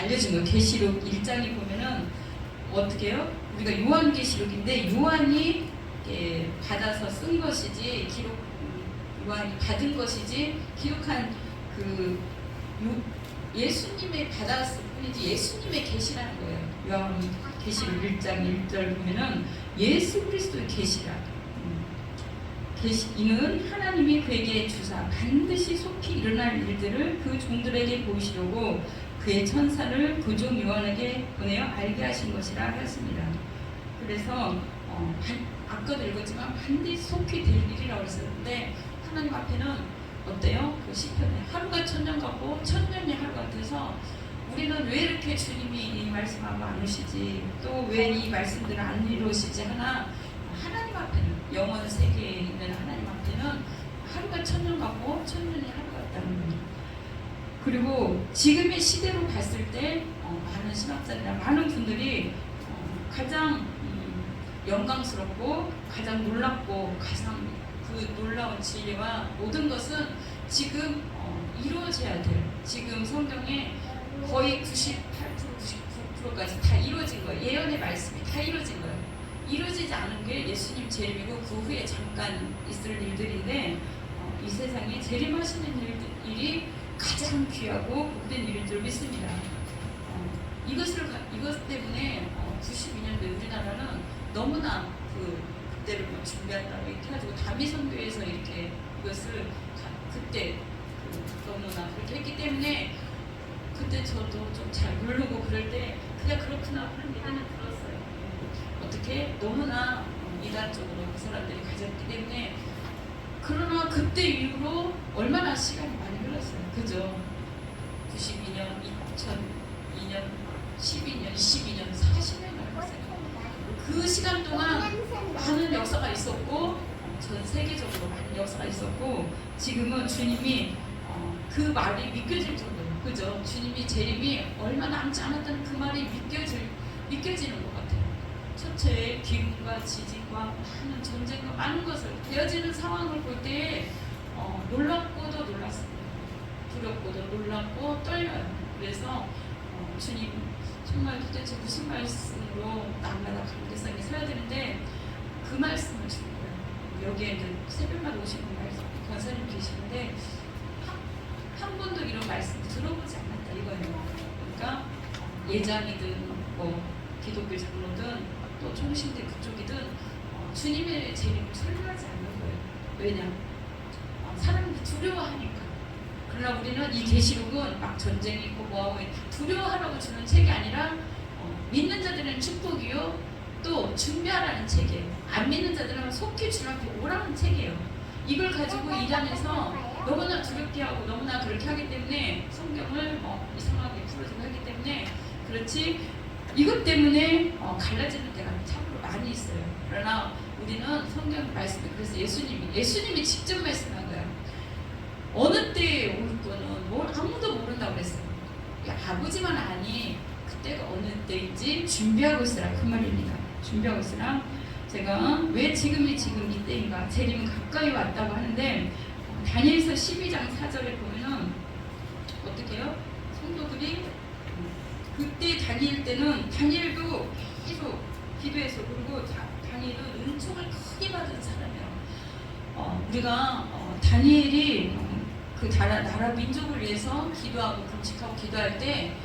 알려준 거예요. 계시록 1장에 보면은 어떻게 해요? 우리가 요한계시록인데 요한이 받아서 쓴 것이지 요한이 받은 것이지 기록한 예수님의 받았을 뿐이지 예수님의 계시라는 거예요. 요한계시록 1장 1절 보면은 예수 그리스도의 계시라. 이는 하나님이 그에게 주사 반드시 속히 일어날 일들을 그 종들에게 보이시려고 그의 천사를 그 종 요한에게 보내어 알게 하신 것이라 하였습니다. 그래서 아까도 읽었지만 반드시 속히 될 일이라고 했었는데 하나님 앞에는 어때요? 그 시편에 하루가 천년 같고 천년이 하루 같아서 우리는 왜 이렇게 주님이 이 말씀하고 안 오시지, 또 왜 이 말씀들을 안 이루시지 하나, 하나님 앞에는, 영원 세계에 있는 하나님 앞에는 하루가 천년 같고 천년이 하루 같다는 거예요. 그리고 지금의 시대로 봤을 때 많은 신학자들이나 많은 분들이 가장 영광스럽고 가장 놀랍고 가장 그 놀라운 진리와 모든 것은 지금 이루어져야 돼요. 지금 성경에 거의 98%, 99%까지 다 이루어진 거예요. 예언의 말씀이 다 이루어진 거예요. 이루어지지 않은 게 예수님 재림이고 그 후에 잠깐 있을 일들인데 이 세상에 재림하시는 일이 가장 귀하고 복된 일인 줄 믿습니다. 이것 때문에 92년도에 우리나라는 너무나 그때를 준비한다고 이렇게 해가지고 다미선교에서 이렇게 이것을 그때 너무나 그렇게 했기 때문에 그때 저도 좀 잘 모르고 그럴 때 그냥 그렇구나 하는 얘기는 들었어요. 어떻게 너무나 이단적으로 그 사람들이 가졌기 때문에. 그러나 그때 이후로 얼마나 시간이 많이 흘렀어요. 그죠? 92년, 2002년, 12년, 22년, 40년이 흘렀어요. 그 시간 동안 많은 역사가 있었고 전 세계적으로 많은 역사가 있었고 지금은 주님이 그 말이 믿겨질 정도로, 그죠? 주님이 재림이 얼마 남지 않았다는 그 말이 믿겨지는 것 같아요. 첫째 기근과 지진과 많은 전쟁과 많은 것을 되어지는 상황을 볼 때 놀랍고도 놀랐습니다. 두렵고도 놀랍고 떨려요. 그래서 주님 정말 도대체 무슨 말씀으로 날마다 감개성이 서야 되는데 그 말씀을 주는 거예요. 여기에 이제 새벽마다 오시는 권사님 계시는데 한 번도 이런 말씀 들어보지 않았다 이거예요. 그러니까 예장이든 뭐 기독교 장로든 또 총신들 그쪽이든 주님의 재림을 설명하지 않는 거예요. 왜냐? 사람들이 두려워하니까. 그러나 우리는 이 계시록은 막 전쟁이 있고 뭐하고 두려워하라고 주는 책이 아니라 믿는 자들은 축복이요 또 준비하라는 책이에요. 안 믿는 자들은 속히 주님 앞에 오라는 책이에요. 이걸 가지고 이단에서 너무나 두렵게 하고 너무나 그렇게 하기 때문에 성경을 이상하게 풀어주고 하기 때문에 그렇지 이것 때문에 갈라지는 데가 참으로 많이 있어요. 그러나 우리는 성경 말씀에 그래서 예수님이 직접 말씀한 거예요. 어느 때에 올 거는 뭘 아무도 모른다고 그랬어요. 아버지만 아니 그때가 어느 때인지 준비하고 있으라 그 말입니다. 준비하고 있으라. 제가 왜 지금 이때인가 재림은 가까이 왔다고 하는데 다니엘서 12장 4절에 보면은 어떻게 해요? 성도들이 그때 다니엘 때는 다니엘도 계속 기도해서 그리고 다니엘은 은총을 크게 받은 사람이에요. 우리가 다니엘이 그 나라 민족을 위해서 기도하고 금식하고 기도할 때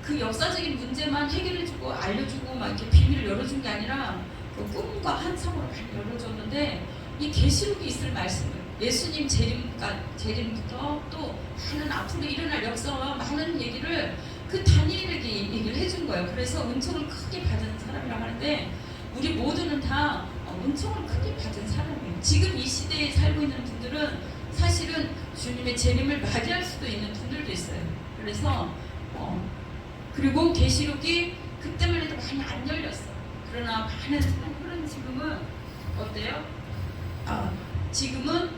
그 역사적인 문제만 해결해주고 알려주고 막 이렇게 비밀을 열어준 게 아니라 그 꿈과 환상으로 많이 열어줬는데 이 계시록이 있을 말씀을 예수님 재림부터 또 많은 앞으로 일어날 역사와 많은 얘기를 그 다니엘에게 얘기를 해준 거예요. 그래서 은총을 크게 받은 사람이라고 하는데 우리 모두는 다 은총을 크게 받은 사람이에요. 지금 이 시대에 살고 있는 분들은 사실은 주님의 재림을 맞이할 수도 있는 분들도 있어요. 그래서 그리고 계시록이 그때만 해도 많이 안 열렸어. 그러나 많은 사람들은 지금은 어때요? 지금은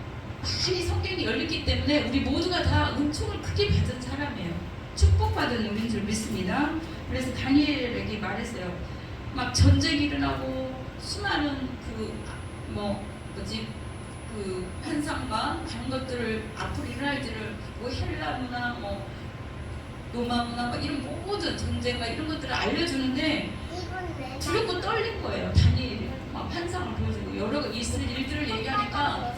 많이 성경이 열렸기 때문에 우리 모두가 다 은총을 크게 받은 사람이에요. 축복받은 우리인 줄 믿습니다. 그래서 다니엘에게 말했어요. 막 전쟁이 일어나고 수많은 그 환상과 다른 것들을 앞으로 일어날 일을 헬라 문화 노마무나 막 이런 모든 전쟁과 이런 것들을 알려주는데 두렵고 떨린 거예요. 다니엘이 막 환상을 보여주고 여러 있을 일들을 얘기하니까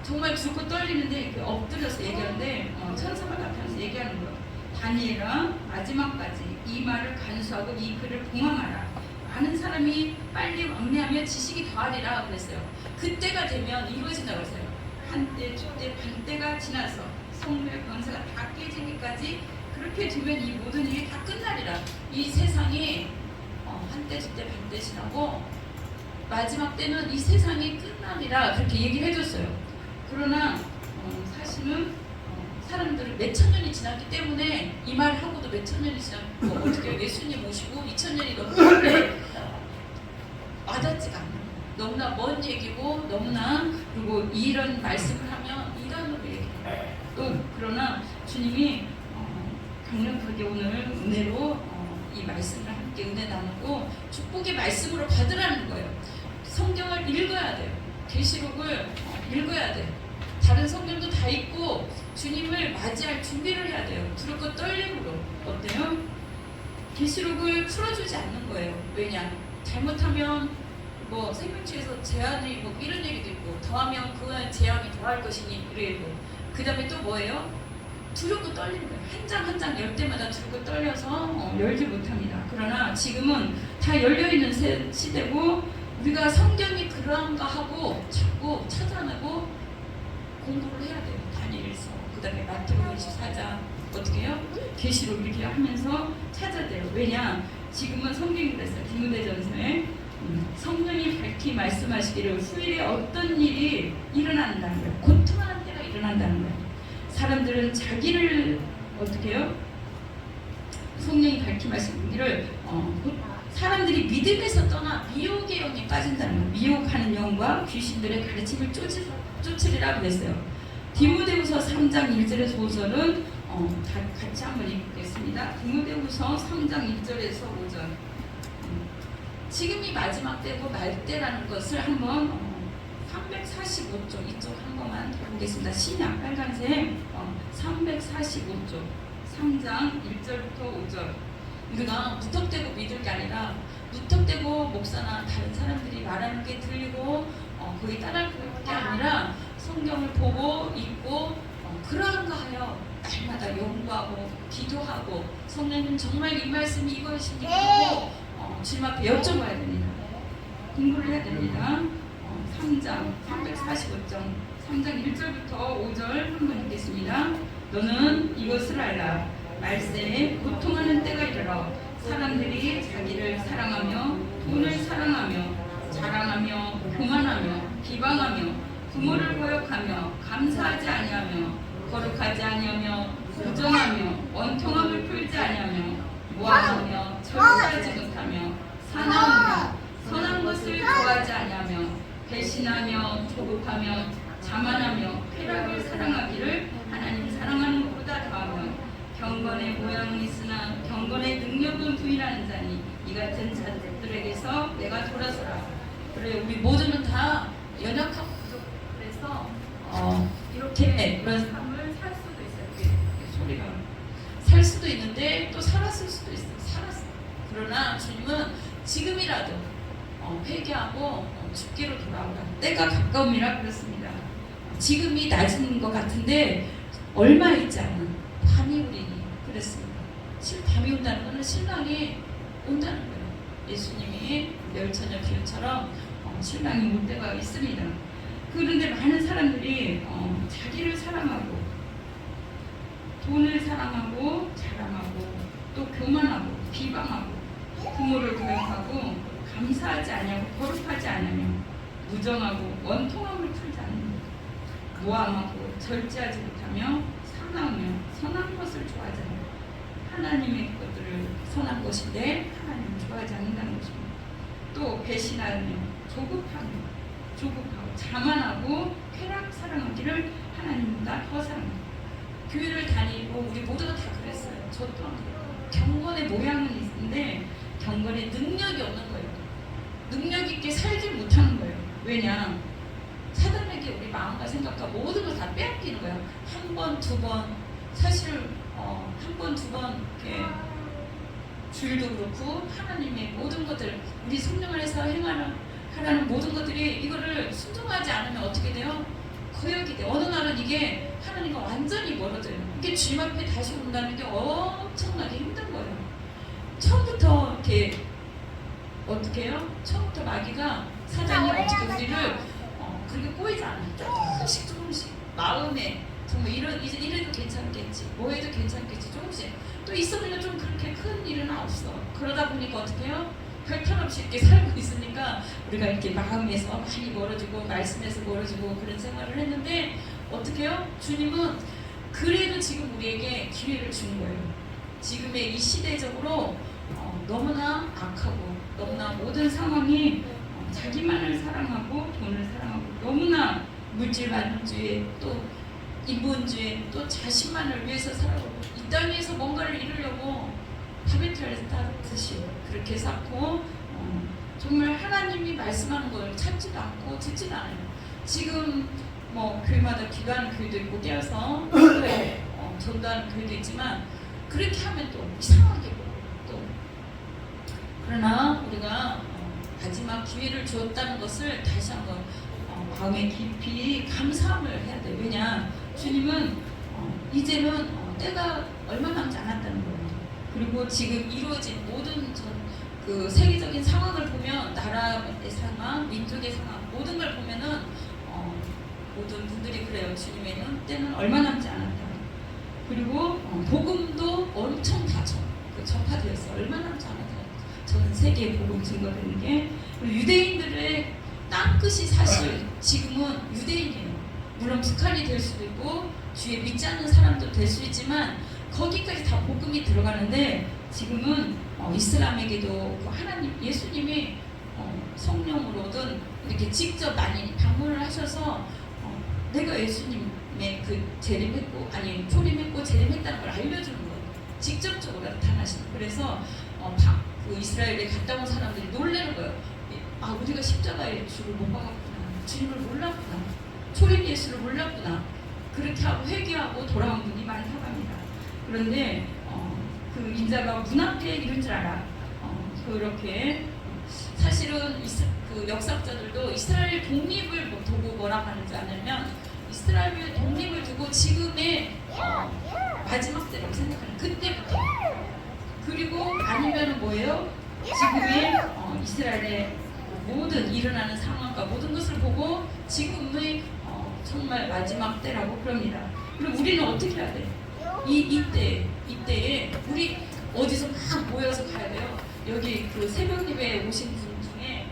정말 두렵고 떨리는데 엎드려서 얘기하는데 천사가 나타나서 얘기하는 거예요. 다니엘아, 마지막까지 이 말을 간수하고 이 글을 봉황하라. 많은 사람이 빨리 왕래하며 지식이 더하리라 그랬어요. 그때가 되면 이루어진다고 했어요. 한때, 두때, 반때가 지나서 성도의 권세가 다 깨지기까지 그렇게 되면 이 모든 일이 다 끝나리라. 이 세상이 한때, 두때, 반때 지나고 마지막 때는 이 세상이 끝나리라 그렇게 얘기를 해줬어요. 그러나 사실은 사람들은 몇천 년이 지났기 때문에 이 말을 하고도 몇천 년이 지났고 어떻게 예수님 모시고 2000년이 넘었는데 와닿지가 않아요. 너무나 먼 얘기고 너무나 그리고 이런 말씀을 하면 이단으로 얘기해요. 또 그러나 주님이 강력하게 오늘 은혜로 이 말씀을 함께 은혜 나누고 축복의 말씀으로 받으라는 거예요. 성경을 읽어야 돼요. 계시록을 읽어야 돼요. 다른 성경도 다 읽고 주님을 맞이할 준비를 해야 돼요. 두렵고 떨림으로. 어때요? 계시록을 풀어주지 않는 거예요. 왜냐? 잘못하면 뭐 생명체에서 제한이 뭐 이런 얘기도 있고 더하면 그 제한이 더할 것이니 그래고 그 다음에 또 뭐예요? 두렵고 떨리는 거예요. 한 장 한 장 열 때마다 두렵고 떨려서 열지 못합니다. 그러나 지금은 다 열려있는 시대고 우리가 성경이 그런가 하고 자꾸 찾아내고 공부를 해야 돼요. 다니엘서, 그 다음에 마태복음 24장 어떻게 해요? 계시록 이렇게 하면서 찾아야 돼요. 왜냐? 지금은 성경이 그랬어요. 디모데전서에 성령이 밝히 말씀하시기를 후일에 어떤 일이 일어난다는 거예요. 고통하는 때가 일어난다는 거예요. 사람들은 자기를 어떻게 해요? 성령이 밝히 말씀하기를 사람들이 믿음에서 떠나 미혹의 영에 빠진다는 거예요. 미혹하는 영과 귀신들의 가르침을 쫓으리라 그랬어요. 디모데후서 3장 1절에서 5절은 같이 한번 읽겠습니다. 디모데후서 3장 1절에서 5절. 지금이 마지막 때고 말 때라는 것을 한번 345쪽 이쪽 한 번만 보겠습니다. 신약 빨간색 345쪽 3장 1절부터 5절. 우리가 무턱대고 믿을 게 아니라 무턱대고 목사나 다른 사람들이 말하는 게 들리고 거기 따라할 게 아니라 성경을 보고 읽고 그러한가 하여 날마다 연구하고 기도하고 성령님 정말 이 말씀이 이것입니까 하고 주님 앞에 여쭤봐야 됩니다. 공부를 해야 됩니다. 3장 345장 3장 1절부터 5절 한번 읽겠습니다. 너는 이것을 알라. 말세에 고통하는 때가 이르러 사람들이 자기를 사랑하며 돈을 사랑하며 자랑하며 교만하며 비방하며 부모를 거역하며 감사하지 아니하며 거룩하지 아니하며 부정하며 원통함을 풀지 아니하며 모함하며 절제하지 못하며 사나우며 선한 것을 좋아하지 아니하며 배신하며 조급하며 자만하며 쾌락을 사랑하기를 하나님 사랑하는 것보다 더하며 경건의 모양은 있으나 경건의 능력은 부인하는 자니 이 같은 자들에게서 내가 돌아서라. 그래 우리 모두는 다 연약하고 부족하고 그래서 이렇게 그런 삶을 살 수도 있어요. 이렇게 소리가 살 수도 있는데 또 살았을 수도 있어요. 살았어. 그러나 주님은 지금이라도 회개하고 죽기로 돌아오라. 때가 가까움이라 그렇습니다. 지금이 낮은 것 같은데 얼마 있지 않은 밤이 오리니 그랬습니다. 밤이 온다는 것은 신랑이 온다는 거예요. 예수님이 멸처녀 비유처럼 신랑이 올 때가 있습니다. 그런데 많은 사람들이 자기를 사랑하고 돈을 사랑하고 자랑하고 또 교만하고 비방하고 부모를 거역하고 감사하지 아니하고 거룩하지 않으며 무정하고 원통함을 풀지 않는 모함하고 절제하지 못하며 사나우며 선한 것을 좋아하지 않는 하나님의 것들을 선한 것인데 하나님을 좋아하지 않는다는 것입니다. 또 배신하며 조급하고 자만하고 쾌락 사랑하기를 하나님보다 더 사랑합니다. 교회를 다니고 우리 모두가 다 그랬어요. 저 또한 경건의 모양은 있는데 경건의 능력이 없는 거예요. 능력 있게 살지 못하는 거예요. 왜냐? 사단에게 우리 마음과 생각과 모든 걸 다 빼앗기는 거예요. 한 번, 두 번, 사실 한 번, 두 번 이렇게 주일도 그렇고 하나님의 모든 것들 우리 성령 안에서 하라는 모든 것들이 이거를 순종하지 않으면 어떻게 돼요? 거역이 돼. 어느 날은 이게 하나님과 완전히 멀어져요. 이게 주님 앞에 다시 온다는 게 엄청나게 힘든 거예요. 처음부터 이렇게 어떻게 해요? 처음부터 마귀가 사단이 어떻게 우리를 그렇게 꼬이지 않아요. 조금씩 마음에 정말 이래도 괜찮겠지, 뭐 해도 괜찮겠지, 조금씩 또 있으면 좀 그렇게 큰 일은 없어. 그러다 보니까 어떻게 해요? 별탈없이 이렇게 살고 있으니까 우리가 이렇게 마음에서 많이 멀어지고 말씀에서 멀어지고 그런 생활을 했는데 어떻게 해요? 주님은 그래도 지금 우리에게 기회를 주는 거예요. 지금의 이 시대적으로 너무나 악하고 너무나 모든 상황이 자기만을 사랑하고 돈을 사랑하고 너무나 물질 만능주의 또 인본주의 또 자신만을 위해서 살아가고 이 땅에서 뭔가를 이루려고 다메탈에서 따듯이 그렇게 쌓고 정말 하나님이 말씀하는 걸 찾지도 않고 듣지도 않아요. 지금 뭐 교회마다 기도하는 교회도 있고 깨어서 전도하는 교회도 있지만 그렇게 하면 또 이상하게 또 그러나 우리가 마지막 기회를 주었다는 것을 다시 한번 마음에 깊이 감사함을 해야 돼요. 왜냐 주님은 이제는 때가 얼마 남지 않았다는 거예요. 그리고 지금 이루어진 모든 그 세계적인 상황을 보면 나라의 상황, 민족의 상황 모든 걸 보면은 모든 분들이 그래요. 주님에는 때는 얼마 남지 않았다. 그리고 복음도 엄청 다 전파되었어요. 얼마 남지 않았다. 전 세계에 복음 증거되는 게 유대인들의 땅끝이 사실 지금은 유대인이에요. 물론 북한이 될 수도 있고 주에 믿지 않는 사람도 될 수 있지만 거기까지 다 복음이 들어가는데 지금은 이슬람에게도 하나님 예수님이 성령으로든 이렇게 직접 많이 방문을 하셔서 내가 예수님의 그 재림했고 아니 초림했고 재림했다는 걸 알려주는 거예요. 직접적으로 나타나시는. 그래서 그 이스라엘에 갔다 온 사람들이 놀라는 거예요. 아 우리가 십자가의 주를 못 박았구나. 주님을 몰랐구나. 초림 예수를 몰랐구나. 그렇게 하고 회개하고 돌아온 분이 많다고 합니다. 그런데 그 인자가 문 앞에 이런 줄 알아. 그렇게 사실은 그 역사학자들도 이스라엘 독립을 두고 뭐라고 하는지 아냐면 이스라엘 독립을 두고 지금의 마지막 때라고 생각하는 그때부터 그리고 아니면 뭐예요? 지금의 이스라엘의 모든 일어나는 상황과 모든 것을 보고 지금의 정말 마지막 때라고 그럽니다. 그럼 우리는 어떻게 해야 돼? 이때에 우리 어디서 막 모여서 가야 돼요. 여기 그 새벽 예배에 오신 분 중에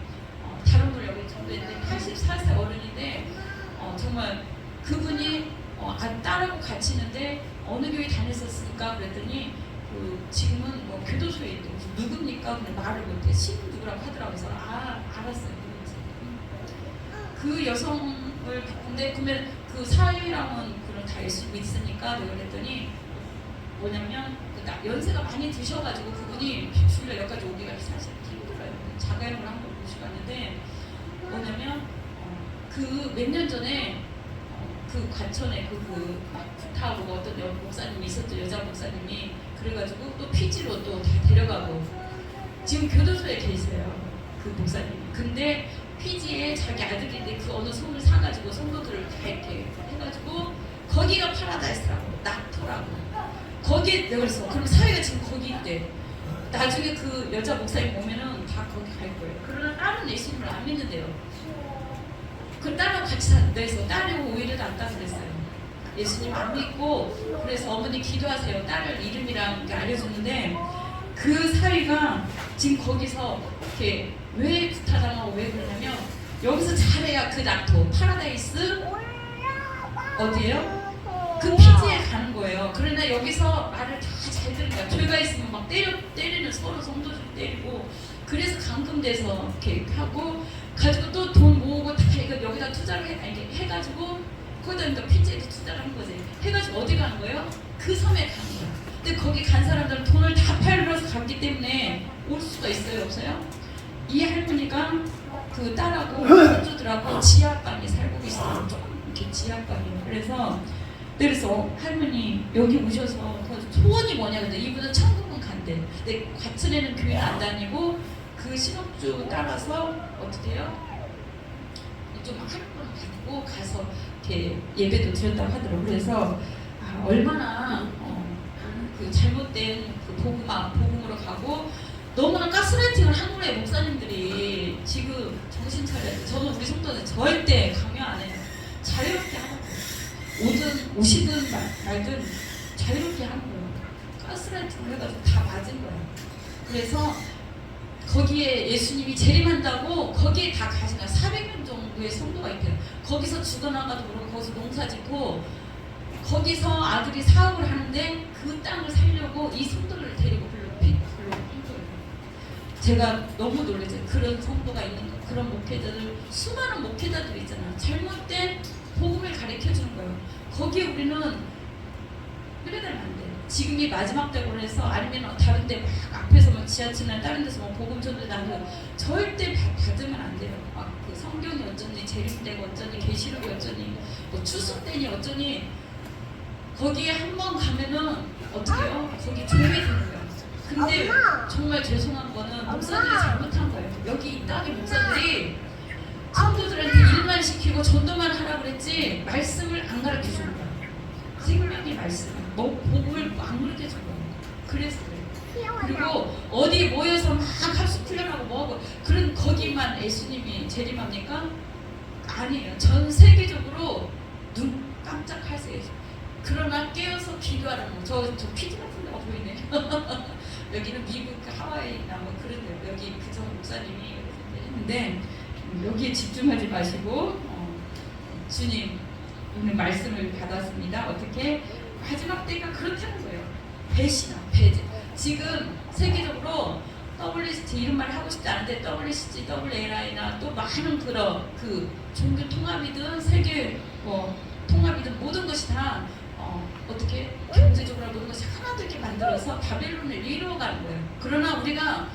다른 분 여기 전도했는데 84세 어른인데 정말 그분이 딸하고 같이 있는데 어느 교회 다녔었으니까 그랬더니 그 지금은 뭐 교도소에 있고 누굽니까? 근데 말을 못해. 신 누구라고 하더라고요. 그래서 알았어요. 누군지. 그 여성을 근데 그러면 그 사위랑은 그런 다 예수 믿으니까 내가 그랬더니 뭐냐면 연세가 많이 드셔가지고 그분이 주일날 여기까지 오기가 사실 힘들어요. 자가용을 한번 모시고 왔는데 뭐냐면 그 몇 년 전에 그 과천에 그 타고 어떤 목사님이 있었죠. 여자 목사님이 그래가지고 또 피지로 또 다 데려가고 지금 교도소에 계세요. 그 목사님이. 근데 피지에 자기 아들인데 그 어느 성을 사가지고 성도들을 다 이렇게 해가지고 거기가 파라다이스라고 낙토라고 거기에 내가 그랬어. 그럼 사회가 지금 거기 있대. 나중에 그 여자 목사님 오면은 다 거기 갈 거예요. 그러나 딸은 예수님을 안 믿는데요. 그 딸하고 같이 산다 해서 딸하고 오히려 낫다 그랬어요. 예수님 안 믿고 그래서 어머니 기도하세요. 딸을 이름이랑 알려줬는데 그 사위가 지금 거기서 이렇게 왜 구타당하고 왜 그러냐면 여기서 잘해야 그 낙토 파라다이스 어디예요? 그 피지에 가는 거예요. 그러나 여기서 말을 다 잘 들으니까 죄가 있으면 막 때리는 서로 성도들 때리고 그래서 감금돼서 이렇게 하고 가지고 또 돈 모으고 다 이거 여기다 투자를 해가지고 거기다 피지에도 투자를 한 거지. 해가지고 어디 가는 거예요? 그 섬에 가는 거예요. 근데 거기 간 사람들은 돈을 다 팔려서 갔기 때문에 올 수가 있어요, 없어요? 이 할머니가 그 딸하고 손주들하고 지하방에 살고 있어요. 좀 이렇게 지하방에. 그래서 그래서 할머니 여기 오셔서 소원이 뭐냐 근데 이분은 천국은 간대. 근데 과천에는 교회 안 다니고 그 신혼주 따라서 어떻게 해요? 좀 할머니 가지고 가서 이렇게 예배도 드렸다고 하더라고요. 그래서 얼마나 그 잘못된 그 복음으로 가고 너무나 가스라이팅을 한 거예요. 목사님들이 지금 정신 차려야 돼. 저는 우리 성도는 절대 강요 안 해요. 자유롭게 하는 거예요. 오시든 말든 자유롭게 하는 거예요. 가스라이팅을 해가지고 다 맞은 거예요. 그래서 거기에 예수님이 재림한다고 거기에 다 가신 거예요. 400명 정도의 성도가 있대요. 거기서 죽어나가도 그러고 거기서 농사 짓고 거기서 아들이 사업을 하는데 그 땅을 살려고 이 성도를 데리고 불러 제가 너무 놀랐어요. 그런 성도가 있는 거, 그런 목회자들, 수많은 목회자들 있잖아요. 잘못된 복음을 가르쳐주는 거예요. 거기에 우리는 끌려들면 안 돼요. 지금이 마지막 때고 해서 아니면 다른 데 막 앞에서 뭐 지하철이나 다른 데서 뭐 복음 전도하는 절대 받으면 안 돼요. 막 그 성경이 어쩌니, 재림되고 어쩌니, 계시록이 어쩌니, 뭐 추수때니 어쩌니 거기에 한 번 가면은 어떻게 해요? 거기 조용히 되는 거예요. 근데 정말 죄송한 거는 목사들이 잘못한 거예요. 여기 이 땅의 목사들이 성도들한테 일만 시키고 전도만 하라고 그랬지 말씀을 안 가르쳐 준 거예요. 생명의 말씀, 복음을 안 가르쳐 준 거예요. 그래서 그래요. 그리고 어디 모여서 막 합숙 훈련하고 뭐하고 그런 거기만 예수님이 재림합니까? 아니에요. 전 세계적으로 눈 깜짝하세요. 그러나 깨어서 기도하라는 거. 저 피디 같은 데가 보이네. 여기는 미국 하와이나 뭐 그런 데 여기 그저 목사님이 했는데 여기에 집중하지 마시고 주님 오늘 말씀을 받았습니다. 어떻게 마지막 때가 그렇다는 거예요. 배신아, 배제. 지금 세계적으로 WCT 이런 말 하고 싶지 않은데 WCT, WLI나 또 많은 그런 그 종교 통합이든 세계 통합이든 모든 것이 다 어떻게 경제적으로 모든 것이 하나 되게 만들어서 바벨론을 이루어가는 거예요. 그러나 우리가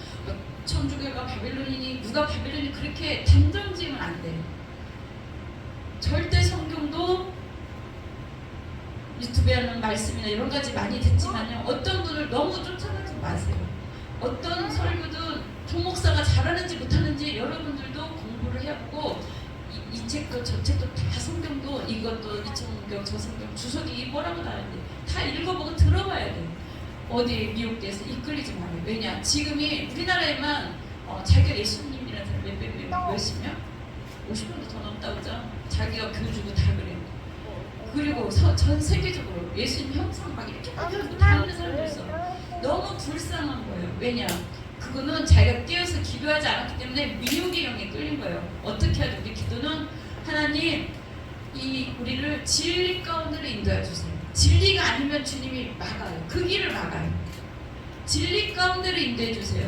천주교가 바벨론이니 누가 바벨론이 그렇게 단정지으면 안 돼요. 절대 성경도 유튜브에 하는 말씀이나 여러 가지 많이 듣지만요. 어떤 분을 너무 쫓아가지 마세요. 어떤 설교도 총목사가 잘하는지 못하는지 여러분들도 공부를 해보고 이 책도 저 책도 다 성경도 이것도 이 성경 저 성경 주석이 뭐라고 나왔는데 다 읽어보고 들어봐야 돼요. 어디 미혹돼서 이끌리지 말아요. 왜냐 지금이 우리나라에만 자기가 예수님이라는 사람 몇십 명? 50명도 더 넘다고 그러죠. 자기가 교주고 다 그래요. 그리고 전 세계적으로 예수님 형상 막 이렇게 만들고 다 하는 사람들 있어. 너무 불쌍한 거예요. 왜냐 그거는 자기가 깨어서 기도하지 않았기 때문에 미혹의 영에 끌린 거예요. 어떻게 하죠? 우리 기도는 하나님 우리를 진리 가운데로 인도해 주세요. 진리가 아니면 주님이 막아요. 그 길을 막아요. 진리 가운데로 인도해 주세요.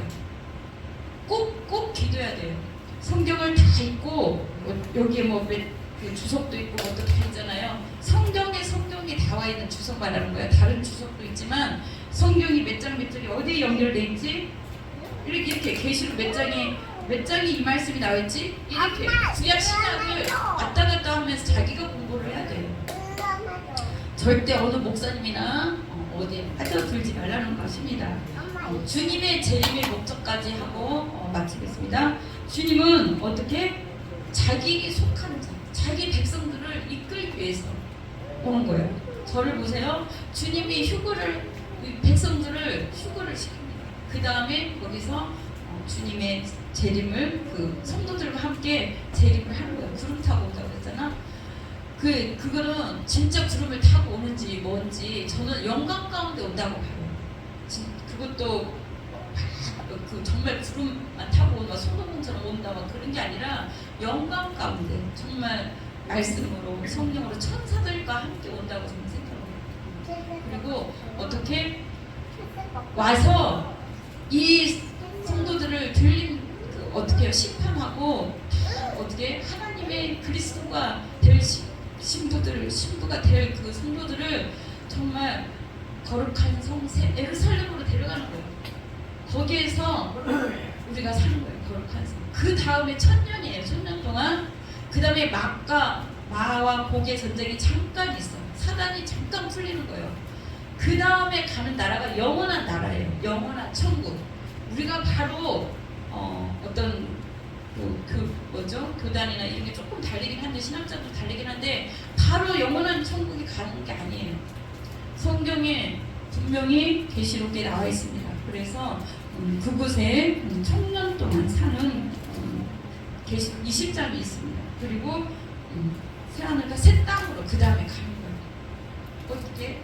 꼭 기도해야 돼요. 성경을 다 읽고 여기에 그 주석도 있고 것도 다 있잖아요. 성경이 다 와 있는 주석 말하는 거예요. 다른 주석도 있지만 성경이 몇 장이 어디에 연결돼 있지? 이렇게 계시록 몇 장이 이 말씀이 나와 있지? 이렇게 구약 신약을 왔다 갔다 하면서 자기가 공부를 해야 돼요. 절대 어느 목사님이나 어디에 빠져들지 말라는 것입니다. 주님의 재림의 목적까지 하고 마치겠습니다. 주님은 어떻게 자기 속한 자, 자기 백성들을 이끌기 위해서 오는 거예요. 저를 보세요. 주님이 백성들을 휴거를 시킵니다. 그 다음에 거기서 주님의 재림을 그 성도들과 함께 재림을 하는 거예요. 구름 타고 온다고 했잖아. 그거는 진짜 구름을 타고 오는지 뭔지 저는 영광 가운데 온다고 봐요. 그것도 정말 구름만 타고 온다, 소돔처럼 온다 막 그런 게 아니라 영광 가운데 정말 말씀으로 성령으로 천사들과 함께 온다고 저는 생각해요. 그리고 어떻게 와서 이 성도들을 어떻게 심판하고 어떻게 하나님의 그리스도가 될 신부가 될 그 성도들을 정말 거룩한 성세 예루살렘으로 데려가는 거예요. 거기에서 우리가 사는 거예요. 거룩한 성. 그 다음에 1000년이에요. 1000년 동안. 그 다음에 마와 복의 전쟁이 잠깐 있어요. 사단이 잠깐 풀리는 거예요. 그 다음에 가는 나라가 영원한 나라예요. 영원한 천국. 우리가 바로 어떤 교단이나 이런 게 조금 다르긴 한데, 신학자도 다르긴 한데 바로 영원한 천국이 가는 게 아니에요. 성경에 분명히 계시록에 나와 있습니다. 그래서 그곳에 천년 동안 사는 계시록 20장이 있습니다. 그리고 새하늘과 새 땅으로 그 다음에 가는 거예요. 어떻게?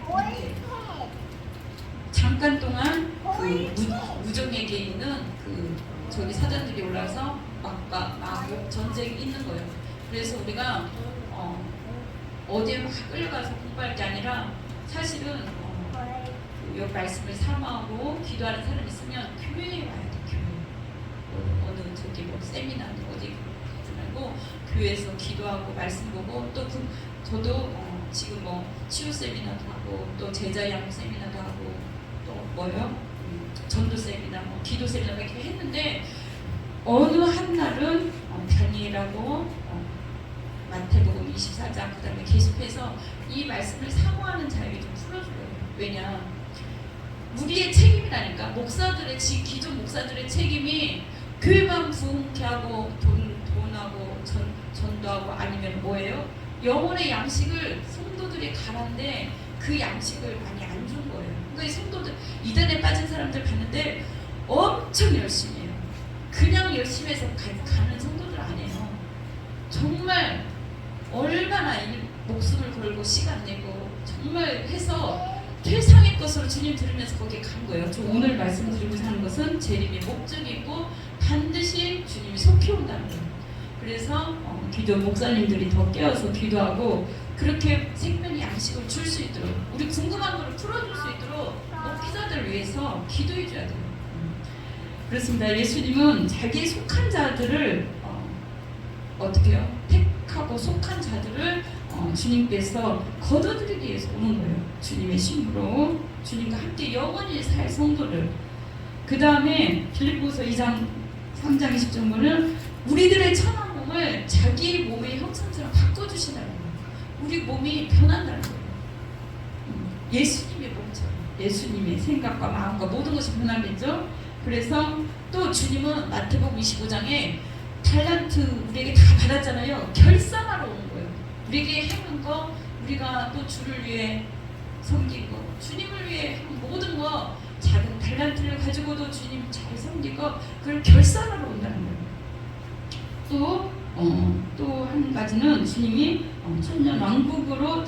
잠깐 동안 무정에게 있는 저기 사단들이 올라와서 막 전쟁이 있는 거예요. 그래서 우리가 어디로 끌려가서 공부할 게 아니라 사실은 이 말씀을 사모하고 기도하는 사람이 있으면 교회에 와야 돼. 교회. 어느 저기 세미나 어디 말고 교회에서 기도하고 말씀 보고, 또 저도 지금 치유 세미나도 하고, 또 제자 양육 세미나도 하고, 또 전도 세미나, 기도 세미나 이렇게 했는데, 어느 한 날은 다니엘하고 마태복음 24장 그 다음에 계속해서 이 말씀을 사모하는 자에게 좀 풀어줘요. 왜냐, 우리의 책임이라니까. 목사들의 기존 목사들의 책임이 교회만 부흥케 하고 돈하고 전도하고, 아니면 뭐예요? 영혼의 양식을 성도들이 가는데 그 양식을 많이 안 준 거예요. 그러니까 성도들, 이단에 빠진 사람들 봤는데 엄청 열심히 해요. 그냥 열심히 해서 가는 성도들 아니에요. 정말 얼마나 목숨을 걸고 시간 내고 정말 해서 최상의 것으로 주님 들으면서 거기에 간 거예요. 저 오늘 말씀드리고자 하는 것은 재림의 목적이 있고 반드시 주님이 속히 온다는 거예요. 그래서 기도 목사님들이 더 깨어서 기도하고, 그렇게 생명의 양식을 줄 수 있도록, 우리 궁금한 거를 풀어줄 수 있도록 목회자들 위해서 기도해 줘야 돼요. 그렇습니다. 예수님은 자기의 속한 자들을 어떻게 해요? 택하고 속한 자들을 주님께서 거둬들이기 위해서 오는 거예요. 주님의 신부로 주님과 함께 영원히 살 성도를. 그 다음에 빌립보서 2장 3장 20절은 우리들의 천한 몸을 자기 몸의 형상처럼 바꿔주신다는 거예요. 우리 몸이 변한다는 거예요. 예수님의 몸처럼, 예수님의 생각과 마음과 모든 것이 변하겠죠. 그래서 또 주님은 마태복음 25장에 달란트 우리에게 다 받았잖아요. 결산하러 오는 거예요. 우리에게 해놓은 거, 우리가 또 주를 위해 섬긴 거, 주님을 위해 모든 거, 작은 달란트를 가지고도 주님 잘 섬긴 거, 그걸 결산하러 온다는 거예요. 또 한 가지는 주님이 천년 왕국으로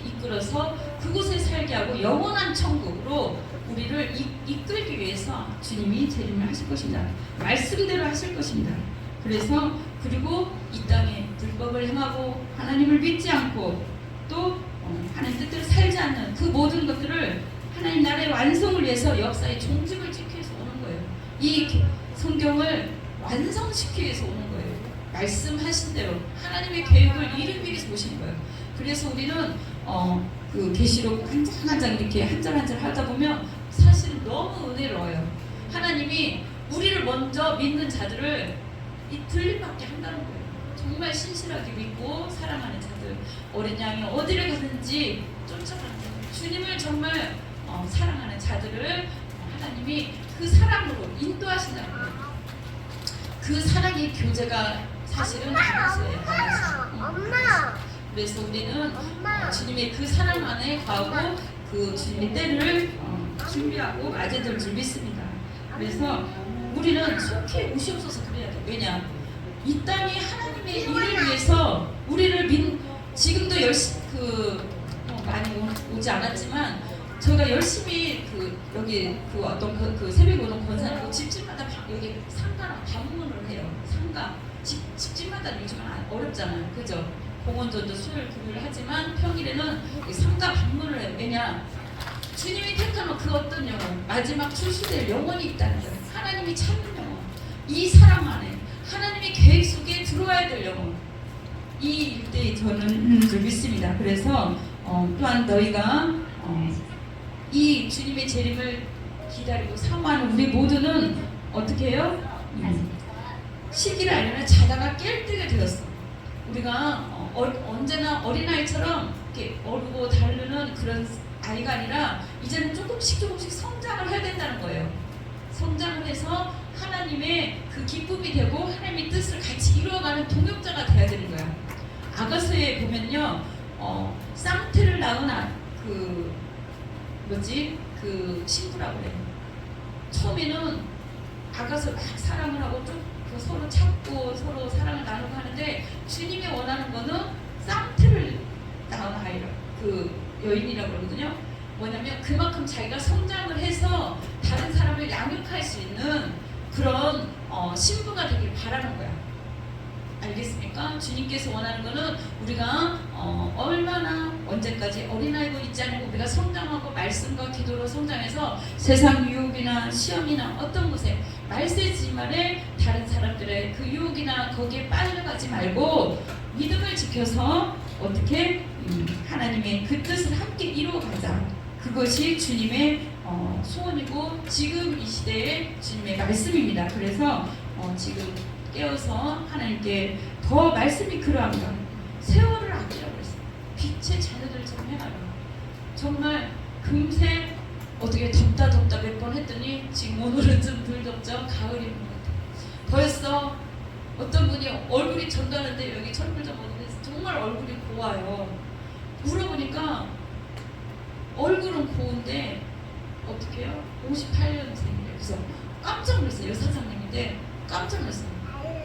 이끌어서 그곳에 살게 하고 영원한 천국으로 우리를 이끌기 위해서 주님이 재림을 하실 것입니다. 말씀대로 하실 것입니다. 그래서 그리고 이 땅에 불법을 행하고 하나님을 믿지 않고 또 하나님 뜻대로 살지 않는 그 모든 것들을 하나님 나라의 완성을 위해서 역사의 종집을 지키기 위해서 오는 거예요. 이 성경을 완성시키기 위해서 오는 거예요. 말씀하신 대로 하나님의 계획을 이루기 위해서 오시는 거예요. 그래서 우리는 그 계시록 한 장 한 장 이렇게 한 장 한 장 하다 보면 사실은 너무 은혜로워요. 하나님이 우리를 먼저 믿는 자들을 이 들림받게 한다는 거예요. 정말 신실하게 믿고 사랑하는 자들, 어린 양이 어디를 가든지 쫓아가는 자들, 주님을 정말 사랑하는 자들을 하나님이 그 사랑으로 인도하신다는 거예요. 그 사랑의 교제가 사실은 아버지예요. 엄마. 그래서 우리는 주님의 그 사랑 안에 가고 그 주님의 때를 준비하고 맞이될 줄 믿습니다. 그래서 우리는 속히 오시옵소서 그래야 돼. 왜냐? 이 땅이 하나님의 일을 위해서 우리를 지금도 열심히 많이 오지 않았지만 저희가 열심히 여기 어떤 새벽 오던 권사님 집집마다 여기 상가랑 방문을 해요. 상가 집집마다 요즘은 어렵잖아요. 그죠? 공원전도 수요일 금요일 하지만 평일에는 상가 방문을 해요. 왜냐? 주님이 택하는 그 어떤 영혼, 마지막 출시될 영혼이 있다는 거예요. 하나님이 찾는 영혼, 이 사랑 안에 하나님의 계획 속에 들어와야 될 영혼, 이 일대에 저는 있는 줄 믿습니다. 그래서 또한 너희가 이 주님의 재림을 기다리고 사모하는 우리 모두는 어떻게 해요? 시기를 알려면 자다가 깰 때가 되었어. 우리가 언제나 어린아이처럼 이렇게 어르고 다르는 그런 아이가 아니라 이제는 조금씩 성장을 해야 된다는 거예요. 성장을 해서 하나님의 그 기쁨이 되고 하나님의 뜻을 같이 이루어가는 동역자가 돼야 되는 거야. 아가서에 보면요, 쌍태를 낳은 그 신부라고 그래요. 처음에는 아가서 막 사랑을 하고 좀 서로 찾고 서로 사랑을 나누고 하는데, 주님이 원하는 거는 쌍태를 낳은 아이라, 그 여인이라고 그러거든요. 뭐냐면 그만큼 자기가 성장을 해서 다른 사람을 양육할 수 있는 그런 신부가 되길 바라는 거야. 알겠습니까? 주님께서 원하는 거는 우리가 얼마나 언제까지 어린아이고 있지 않고 우리가 성장하고 말씀과 기도로 성장해서 세상 유혹이나 시험이나 어떤 곳에 말세지만에 다른 사람들의 그 유혹이나 거기에 빨려가지 말고 믿음을 지켜서 어떻게 하나님의 그 뜻을 함께 이루어가자. 그것이 주님의 소원이고 지금 이 시대의 주님의 말씀입니다. 그래서 지금 깨어서 하나님께 더 말씀이 그러합니다. 세월을 아끼라고 그랬어요. 빛의 자녀들처럼 해가라. 정말 금세 어떻게 덥다 몇 번 했더니 지금 오늘은 좀 덜 덥죠. 가을이 온 것 같아요. 벌써 어떤 분이 얼굴이 전도하는데 여기 철물점 오는데 정말 얼굴이 고와요. 물어보니까 얼굴은 고운데 어떻게 해요? 58년생이래요. 그래서 깜짝 놀랐어요. 여사장님인데 깜짝 놀랐어요.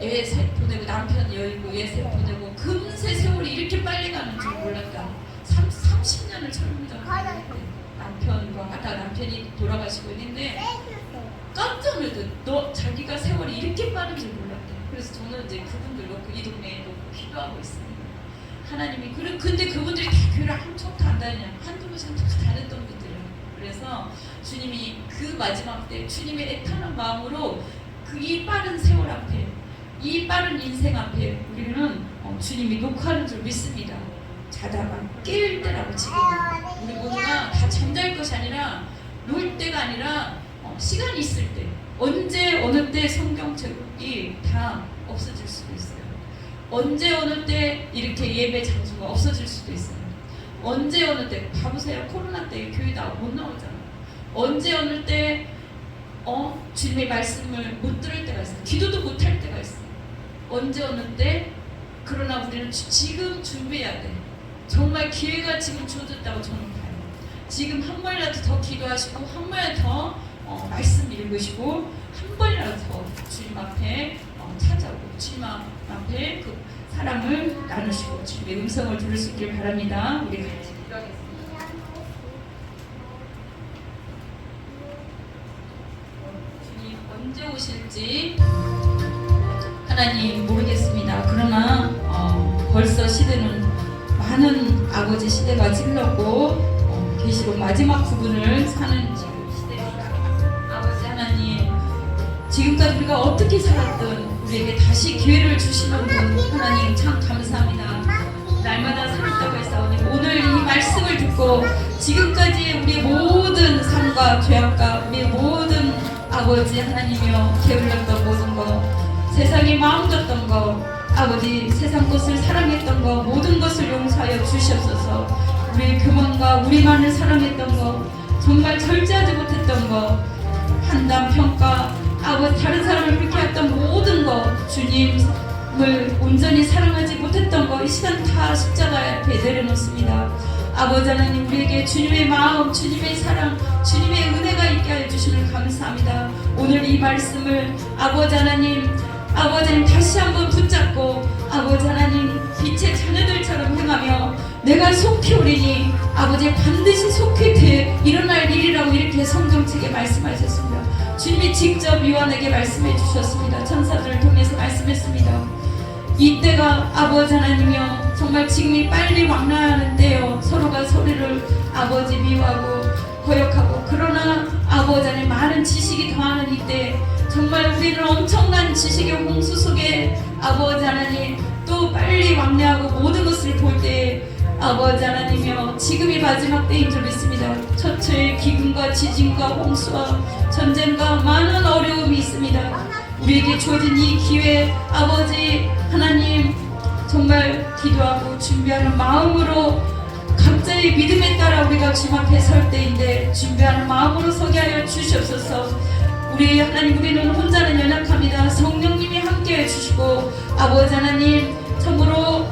얘 셋 보내고 남편 여의고 얘 셋 보내고 금세 세월이 이렇게 빨리 가는 줄 몰랐다. 30년을 철물점 남편과 하다 남편이 돌아가시고 있는데 깜짝 놀랐어요. 자기가 세월이 이렇게 빠른 줄 몰랐대. 그래서 저는 이제 그분들 놓고 이 동네에 놓고 기도하고 있습니다. 하나님이 근데 그분들이 다 교회를 한쪽 다 안 다니냐, 한두 번씩 다 다녔던 분들이에요. 그래서 주님이 그 마지막 때 주님의 애타는 마음으로 이 빠른 세월 앞에 이 빠른 인생 앞에 우리는 주님이 녹화하는 줄 믿습니다. 자다가 깨일 때라고 지금 우리 모두가 다 잠잘 것이 아니라 놀 때가 아니라 시간이 있을 때 언제 어느 때 성경책이 다 없어질 수도 있어요. 언제 어느 때 이렇게 예배 장소가 없어질 수도 있어요. 언제 어느 때 봐보세요. 코로나 때 교회 못 나오잖아요. 언제 어느 때 주님의 말씀을 못 들을 때가 있어요. 기도도 못 할 때가 있어요. 언제 어느 때 그러나 우리는 지금 준비해야 돼. 정말 기회가 지금 주어졌다고 저는 봐요. 지금 한 번이라도 더 기도하시고 한 번이라도 더 말씀 읽으시고 한 번이라도 더 주님 앞에 찾아오고 주님 앞에 그 사랑을 나누시고 주님의 음성을 들을 수 있길 바랍니다. 우리 같이 기도하겠습니다. 주님 언제 오실지 하나님 모르겠습니다. 그러나 벌써 시대는 많은 아버지 시대가 찔렀고 계시록 마지막 부분을 사는 지금 시대입니다. 아버지 하나님, 지금까지 우리가 어떻게 살았든 우리에게 다시 기회를 주시는 분 하나님 참 감사합니다. 날마다 살았다고 했사오니 오늘 이 말씀을 듣고 지금까지 우리 모든 삶과 죄악과 우리 모든 아버지 하나님이여 게을렀던 모든 것, 세상에 마음 줬던 것, 아버지 세상 것을 사랑했던 것 모든 것을 용서하여 주시옵소서. 우리의 교만과 우리만을 사랑했던 것, 정말 절제하지 못했던 것, 판단, 평가, 아버지 다른 사람을 그렇게 했던 모든 것, 주님을 온전히 사랑하지 못했던 것, 이 시간 다 십자가 앞에 내려놓습니다. 아버지 하나님, 우리에게 주님의 마음, 주님의 사랑, 주님의 은혜가 있게 하여 주시면 감사합니다. 오늘 이 말씀을 아버지 하나님 다시 한번 붙잡고 아버지 하나님 빛의 자녀들처럼 행하며 내가 속히 오리니 아버지 반드시 속히 일어날 일이라고 이렇게 성경책에 말씀하셨습니다. 주님이 직접 요한에게 말씀해 주셨습니다. 천사들을 통해서 말씀했습니다. 이때가 아버지 하나님이여 정말 지금이 빨리 왕래하는 때요, 서로가 서로를 아버지 미워하고 거역하고 그러나 아버지 하나님 많은 지식이 더하는 이때 정말 우리는 엄청난 지식의 홍수 속에 아버지 하나님 또 빨리 왕래하고 모든 것을 볼 때 아버지 하나님이여 지금이 마지막 때인 줄 믿습니다. 처처의 기근과 지진과 홍수와 전쟁과 많은 어려움이 있습니다. 우리에게 주어진 이 기회 아버지 하나님 정말 기도하고 준비하는 마음으로 각자의 믿음에 따라 우리가 주님 앞에 설 때인데 준비하는 마음으로 서게 하여 주시옵소서. 우리 하나님, 우리는 혼자는 연약합니다. 성령님이 함께해 주시고 아버지 하나님, 참으로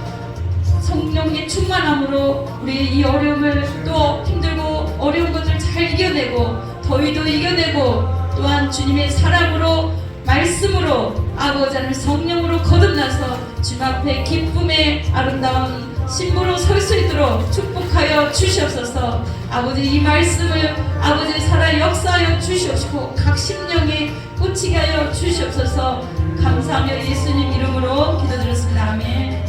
성령의 충만함으로 우리 이 어려움을, 또 힘들고 어려운 것을 잘 이겨내고 더위도 이겨내고 또한 주님의 사랑으로, 말씀으로, 아버지 하나님 성령으로 거듭나서 주님 앞에 기쁨의 아름다운 신부로 설 수 있도록 축복하여 주시옵소서. 아버지, 이 말씀을 아버지 살아 역사하여 주시옵시고 각 심령에 꽂히게 하여 주시옵소서. 감사하며 예수님 이름으로 기도드렸습니다. 아멘.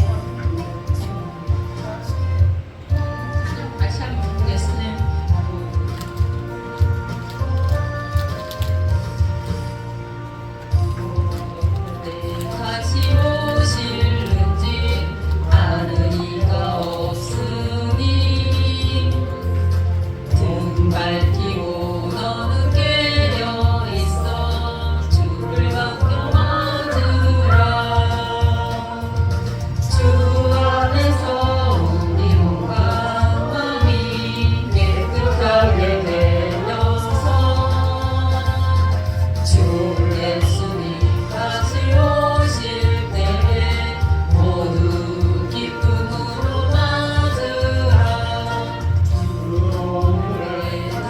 다시 한번 보겠습니다. 다시 오실는지 아는 이가 없으니 등 밝히고 너는 깨어 있어 주를 반겨 맞으라. 주 안에서 우리 몸과 마음이 깨끗하게 되어서 주 예수님 다시 오실 때에 모두 기쁨으로 맞으라.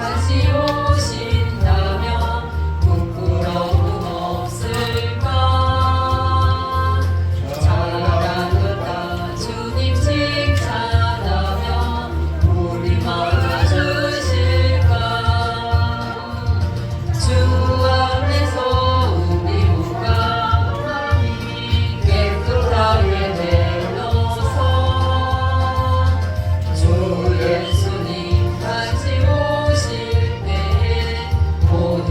다시 오신다면 부끄러움 없을까? 잘하였다 주님 칭찬하며 우리 맞아주실까? 주 안에서 우리 몸과 마음이 깨끗하게 되어서 주 예수님 다시 오실 때에 모두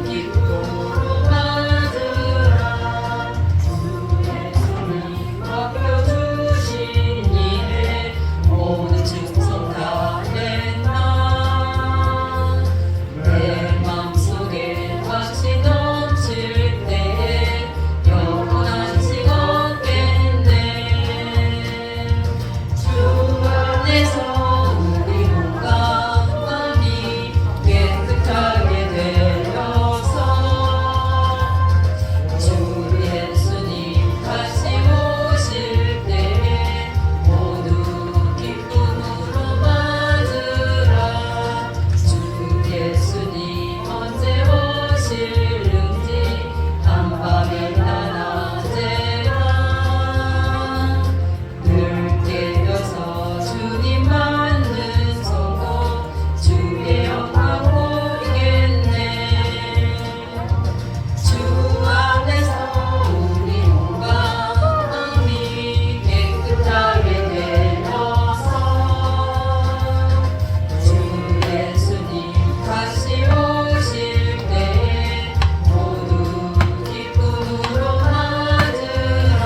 기쁨으로 맞으라. 주 예수님 맡겨주신 일에 모든 충성 다했나? 내 맘속에 다시 넘칠 때에 영원한 식 얻겠네. 주 안에서 우리 몸과 마음이 깨끗하게 되어서 주 예수님 다시 오실 때에 모두 기쁨으로 맞으라. 주 예수님 언제 오실는지 한밤이나 낮에나 늘 깨어서 주님 맞는 손고 주의 영광 보이겠네. 주 안에서 우리 몸과 마음이 깨끗하게 되어서 주 예수님 다시 오실 때에 모두 기쁨으로 맞으라.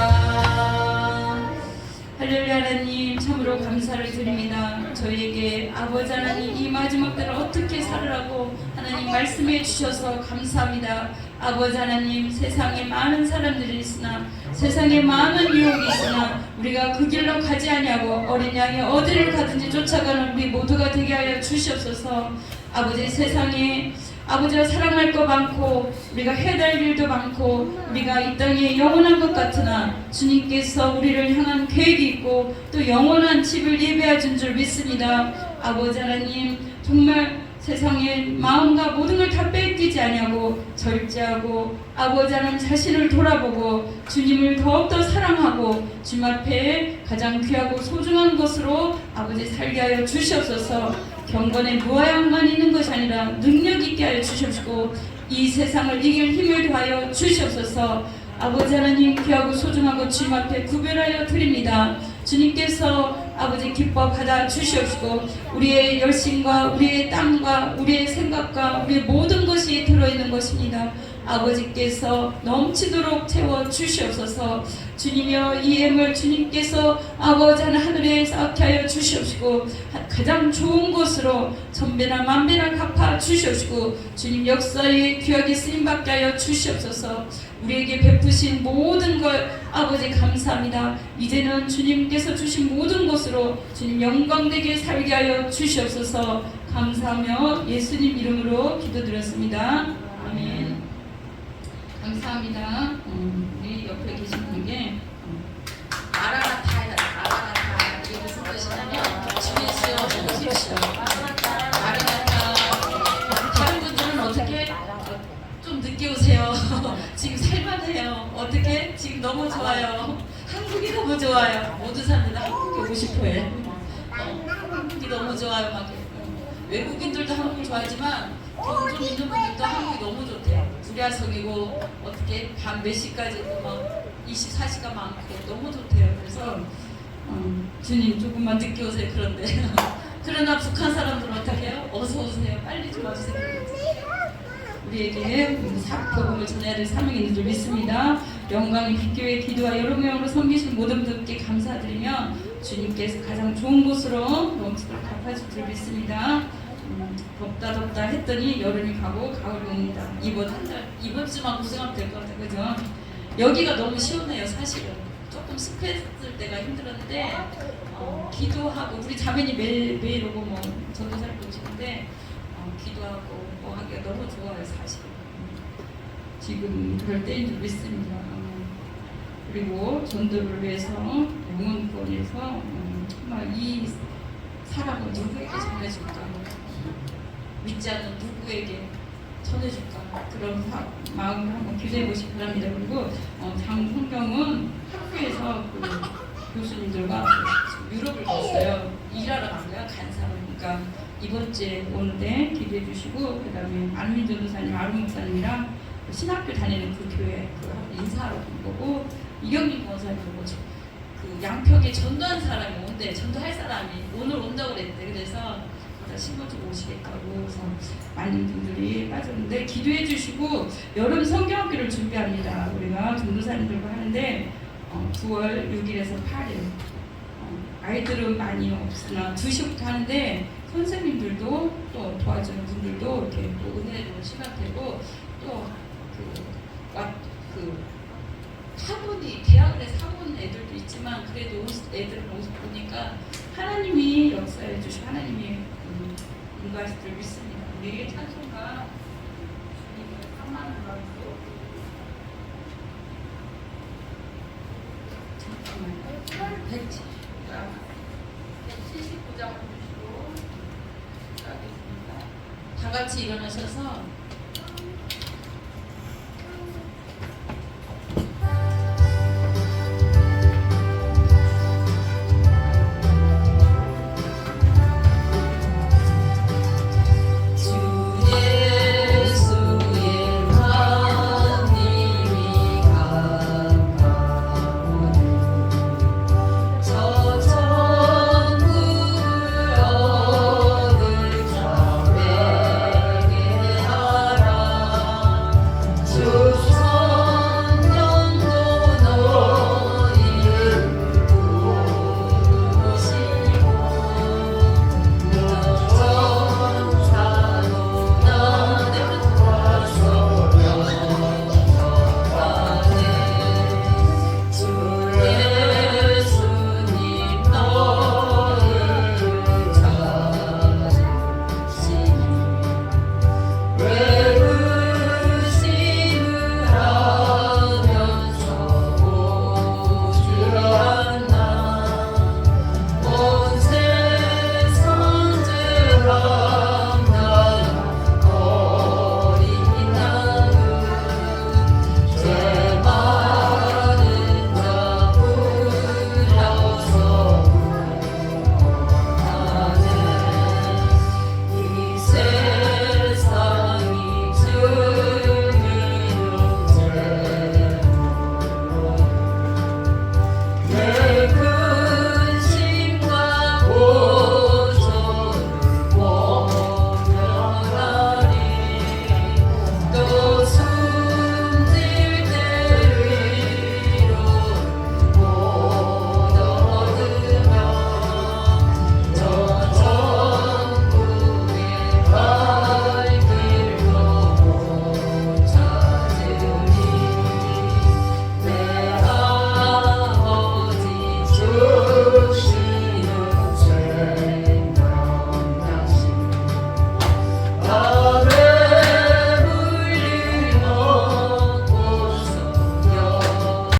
할렐루야. 하나님 참으로 감사를 드립니다. 저희에게 아버지 하나님 이 마지막 때를 어떻게 살으라고 하나님 말씀해 주셔서 감사합니다. 아버지 하나님, 세상에 많은 사람들이 있으나 세상에 많은 유혹이 있으나 우리가 그 길로 가지 아니하고 어린 양이 어디를 가든지 쫓아가는 우리 모두가 되게 하여 주시옵소서. 아버지, 세상에 아버지가 사랑할 거 많고 우리가 해야 될 일도 많고 우리가 이 땅에 영원한 것 같으나 주님께서 우리를 향한 계획이 있고 또 영원한 집을 예배하신 줄 믿습니다. 아버지 하나님, 정말 세상에 마음과 모든 걸 다 뺏기지 아니하고 절제하고 아버지 하나님 자신을 돌아보고 주님을 더욱더 사랑하고 주님 앞에 가장 귀하고 소중한 것으로 아버지 살게 하여 주시옵소서. 경건에 무아양만 있는 것이 아니라 능력 있게 하여 주시옵시고 이 세상을 이길 힘을 더하여 주시옵소서. 아버지 하나님, 귀하고 소중한 것 주님 앞에 구별하여 드립니다. 주님께서 아버지 기뻐 받아 주시옵시고 우리의 열심과 우리의 땀과 우리의 생각과 우리의 모든 것이 들어있는 있는 것입니다. 아버지께서 넘치도록 채워 주시옵소서. 주님이여, 이 예물 주님께서 아버지 하늘에 쌓게 하여 주시옵시고 가장 좋은 곳으로 천배나 만배나 갚아 주시옵시고 주님 역사에 귀하게 쓰임받게 하여 주시옵소서. 우리에게 베푸신 모든 걸 아버지 감사합니다. 이제는 주님께서 주신 모든 것으로 주님 영광되게 살게 하여 주시옵소서. 감사하며 예수님 이름으로 기도드렸습니다. 아멘. 감사합니다. 우리 옆에 계신 분에게 마라나타 해라. 마라나타 이게 무슨 뜻이냐면 주님이여 오십시오. 마라나타. 다른 분들은 어떻게 좀 늦게 오세요. 지금 살만해요. 어떻게? 지금 너무 좋아요. 한국이 너무 좋아요. 모든 사람들 한국에 오고 싶어해. 한국이 너무 좋아요. 막 외국인들도 한국을 좋아하지만 돈 좀 있는 분들도 한국이 너무 좋대요. 불야성이고 어떻게 밤 몇 시까지도 막 24시간 많고 너무 좋대요. 그래서 주님 조금만 늦게 오세요. 그런데 그러나 북한 사람들은 어떻게 해요? 어서 오세요. 빨리 좀 와주세요. 우리에게 복음을 전해야 될 사명이 있는 줄 믿습니다. 영광의 빛교회 기도와 여러 명으로 섬기신 모든 분들께 감사드리며 주님께서 가장 좋은 곳으로 넘치도록 갚아줄 줄 믿습니다. 덥다 했더니 여름이 가고 가을이 옵니다. 이번 주만 고생하면 될 것 같아요. 그죠? 여기가 너무 시원해요. 사실은 조금 습했을 때가 힘들었는데 기도하고 우리 자매님 매일 오고 뭐 전도사님도 오시는데 기도하고 뭐 하기가 너무 좋아요. 사실 지금 그럴 때인 줄 믿습니다. 그리고 전도를 위해서 영혼권에서 정말 이 사람을 누구에게 전해줄까, 믿지 않는 누구에게 전해줄까, 그런 마음을 한번 기도해 보시기 바랍니다. 그리고 장성경은 학교에서 그 교수님들과 유럽을 갔어요. 일하러 간 거야. 간 사람이니까 이번 주에 오는데 기대해 주시고, 그 다음에 안민 전도사님, 아름 목사님이랑 신학교 다니는 그 교회 인사하러 간 거고, 이경림 권사님 보고 그 양평에 전도한 사람이 온대. 전도할 사람이 오늘 온다고 그랬대. 그래서 신분 좀 오시겠다고. 그래서 많은 분들이 빠졌는데 기도해 주시고, 여름 성경학교를 준비합니다. 우리가 전도사님들과 하는데 9월 6일에서 8일 아이들은 많이 없으나 2시부터 하는데 선생님들도 또 도와주는 분들도 이렇게 또 은혜로 시간되고, 또 사본이 대학을 해 사본 애들도 있지만 그래도 애들은 보니까 하나님이 역사해 주시고 하나님이 인도하실 줄 믿습니다. 우리에게 찬송가 주님을 한마디로 하고 잠깐만요. 179장 주시고 가겠습니다. 다 같이 일어나셔서